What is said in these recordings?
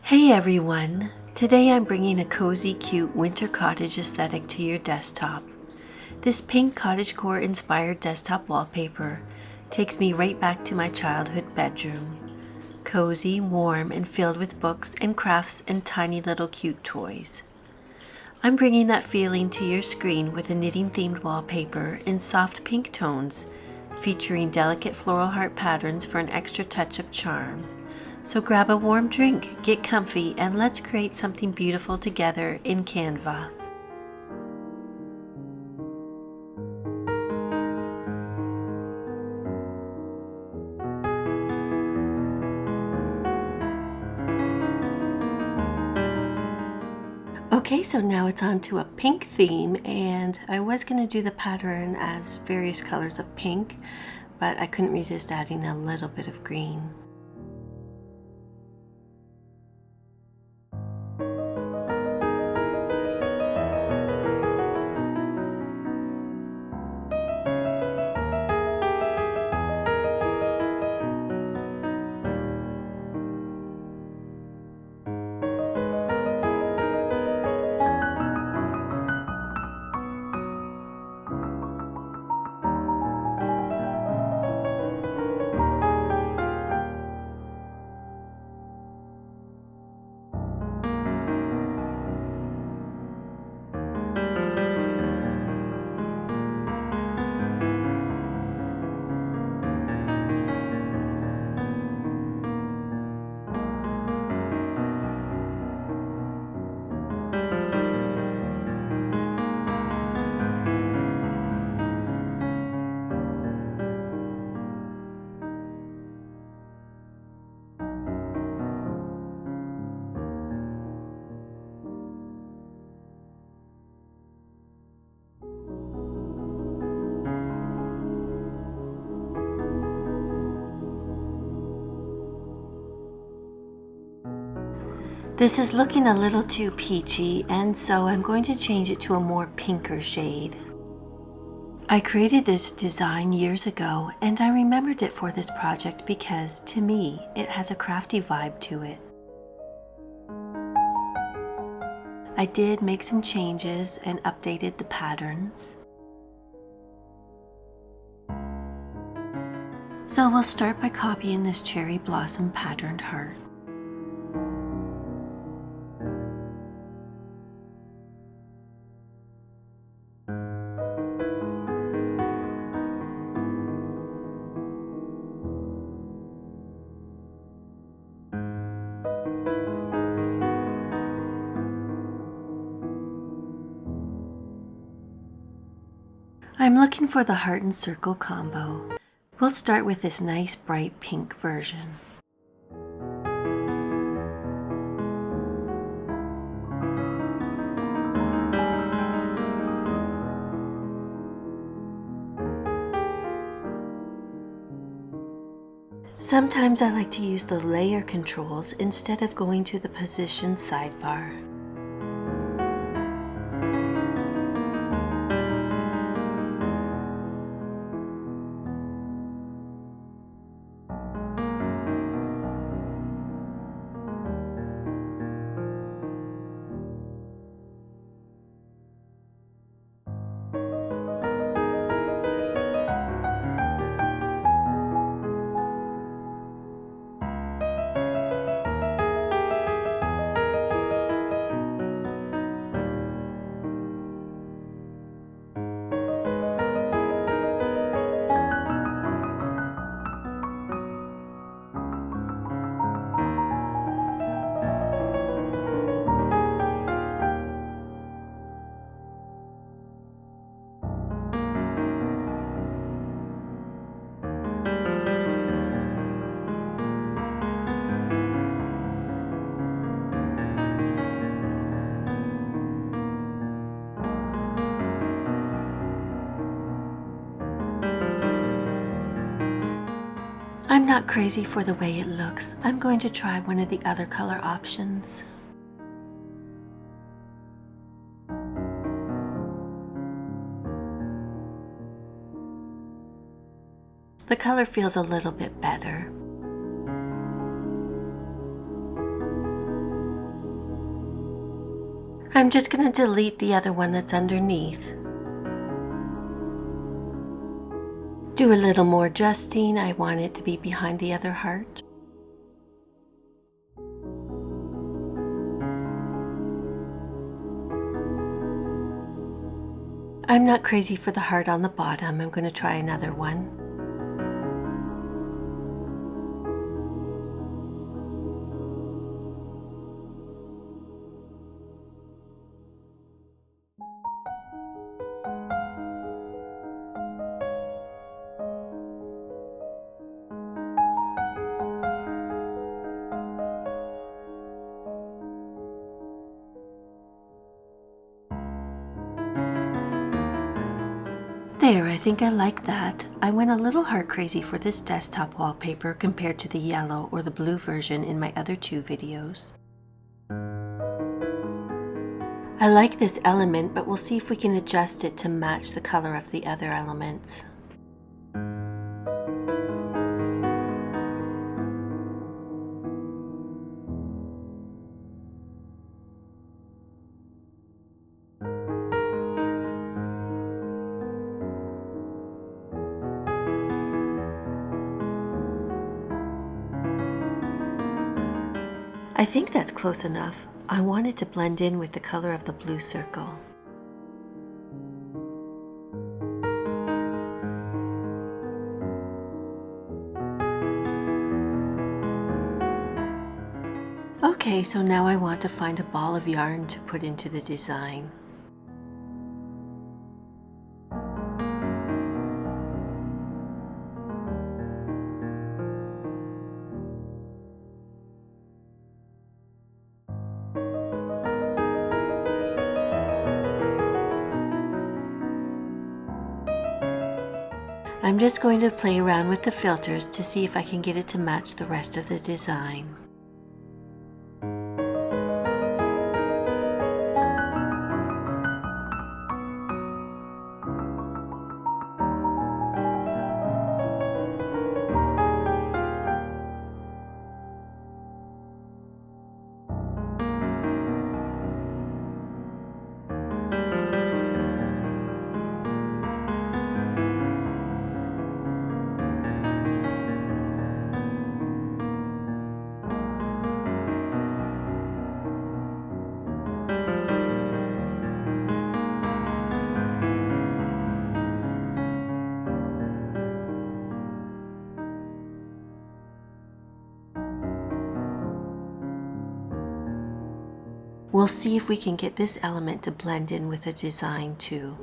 Hey everyone! Today I'm bringing a cozy, cute winter cottage aesthetic to your desktop. This pink cottagecore inspired desktop wallpaper takes me right back to my childhood bedroom. Cozy, warm, and filled with books and crafts and tiny little cute toys. I'm bringing that feeling to your screen with a knitting themed wallpaper in soft pink tones, featuring delicate floral heart patterns for an extra touch of charm. So grab a warm drink, get comfy, and let's create something beautiful together in Canva. Okay, so now it's on to a pink theme, and I was going to do the pattern as various colors of pink, but I couldn't resist adding a little bit of green. This is looking a little too peachy, and so I'm going to change it to a more pinker shade. I created this design years ago, and I remembered it for this project because, to me, it has a crafty vibe to it. I did make some changes and updated the patterns. So we'll start by copying this cherry blossom patterned heart. I'm looking for the heart and circle combo. We'll start with this nice bright pink version. Sometimes I like to use the layer controls instead of going to the position sidebar. I'm not crazy for the way it looks. I'm going to try one of the other color options. The color feels a little bit better. I'm just going to delete the other one that's underneath. Do a little more adjusting. I want it to be behind the other heart. I'm not crazy for the heart on the bottom. I'm going to try another one. There, I think I like that. I went a little heart crazy for this desktop wallpaper compared to the yellow or the blue version in my other two videos. I like this element, but we'll see if we can adjust it to match the color of the other elements. I think that's close enough. I want it to blend in with the color of the blue circle. Okay, so now I want to find a ball of yarn to put into the design. I'm just going to play around with the filters to see if I can get it to match the rest of the design. We'll see if we can get this element to blend in with the design too.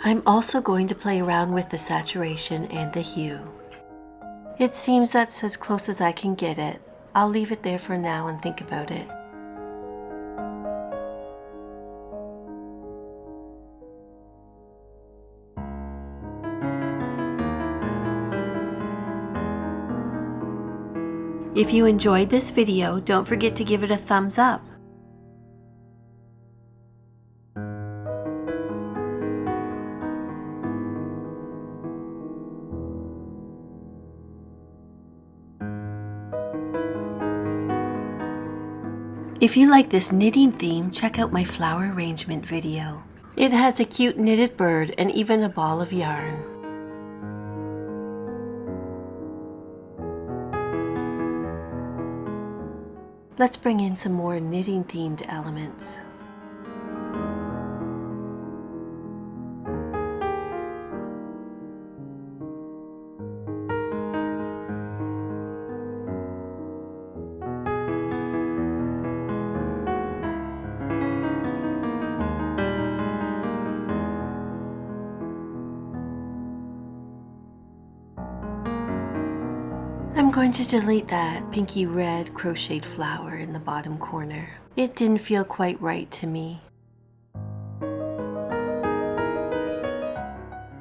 I'm also going to play around with the saturation and the hue. It seems that's as close as I can get it. I'll leave it there for now and think about it. If you enjoyed this video, don't forget to give it a thumbs up. If you like this knitting theme, check out my flower arrangement video. It has a cute knitted bird and even a ball of yarn. Let's bring in some more knitting themed elements. I'm going to delete that pinky red crocheted flower in the bottom corner. It didn't feel quite right to me.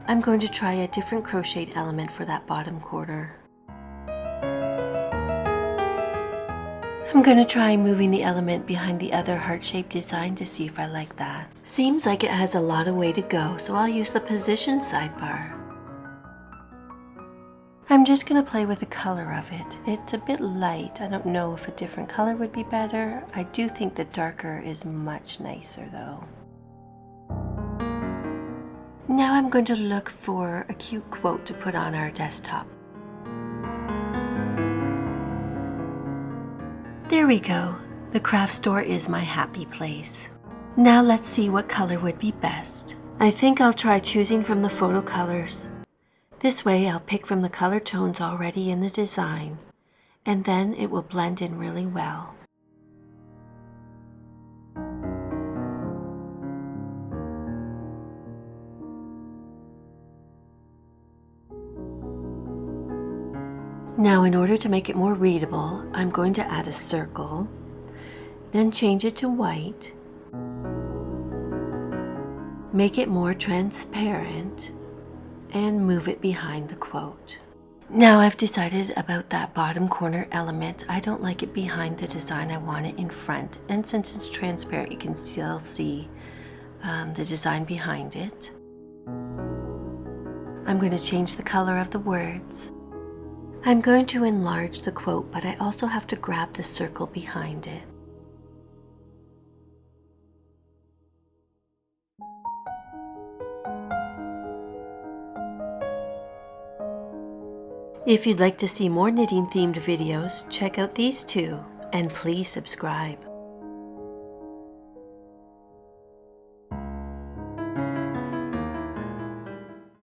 I'm going to try a different crocheted element for that bottom corner. I'm going to try moving the element behind the other heart-shaped design to see if I like that. Seems like it has a lot of way to go, so I'll use the position sidebar. I'm just going to play with the color of it. It's a bit light. I don't know if a different color would be better. I do think the darker is much nicer though. Now I'm going to look for a cute quote to put on our desktop. There we go. The craft store is my happy place. Now let's see what color would be best. I think I'll try choosing from the photo colors. This way I'll pick from the color tones already in the design, and then it will blend in really well. Now in order to make it more readable, I'm going to add a circle, then change it to white, make it more transparent, and move it behind the quote. Now I've decided about that bottom corner element. I don't like it behind the design, I want it in front. And since it's transparent, you can still see the design behind it. I'm going to change the color of the words. I'm going to enlarge the quote, but I also have to grab the circle behind it. If you'd like to see more knitting themed videos, check out these two, and please subscribe.